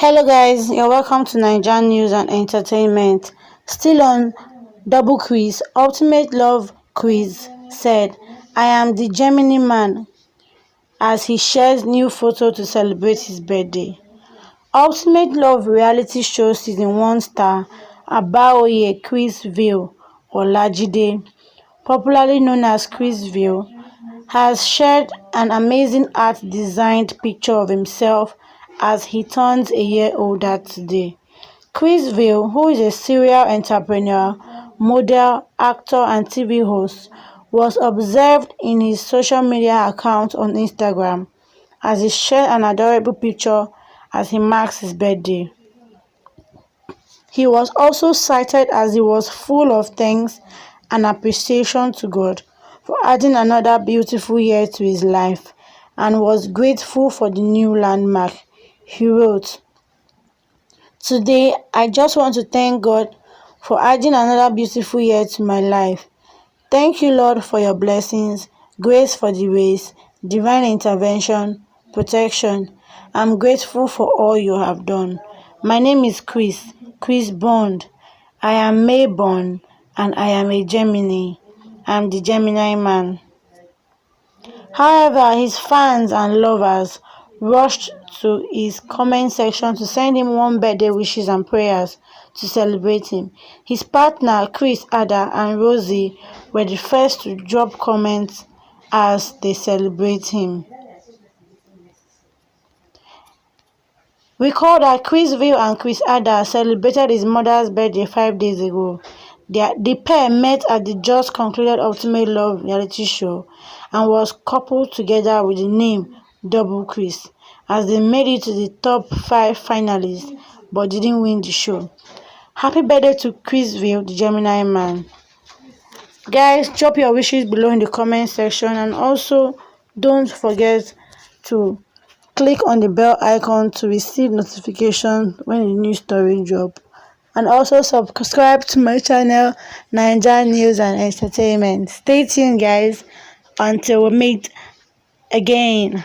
Hello guys, you're welcome to Naija News and Entertainment. Still on Double Quiz, Ultimate Love Quiz said, I am the Gemini Man as he shares new photo to celebrate his birthday. Ultimate Love reality show season 1 star Obaoye Chrisville Olajide, popularly known as Chrisville, has shared an amazing art-designed picture of himself as he turns a year older today. Chrisville, who is a serial entrepreneur, model, actor and TV host, was observed in his social media account on Instagram as he shared an adorable picture as he marks his birthday. He was also cited as he was full of thanks and appreciation to God for adding another beautiful year to his life and was grateful for the new landmark. He wrote, "Today, I just want to thank God for adding another beautiful year to my life. Thank you, Lord, for your blessings, grace for the race, divine intervention, protection. I'm grateful for all you have done. My name is Chris Bond. I am May born and I am a Gemini. I'm the Gemini Man." However, his fans and lovers rushed to his comment section to send him warm birthday wishes and prayers to celebrate him. His partner, Chris, Ada, and Rosie were the first to drop comments as they celebrate him. Recall that Chrisville and Chris Ada celebrated his mother's birthday 5 days ago. The pair met at the just concluded Ultimate Love reality show and was coupled together with the name Double Quiz as they made it to the top 5 finalists but didn't win the show. Happy birthday to Chrisville, the Gemini Man. Guys, drop your wishes below in the comment section and also don't forget to click on the bell icon to receive notifications when a new story drop. And also subscribe to my channel, Naija News and Entertainment. Stay tuned, guys, until we meet again.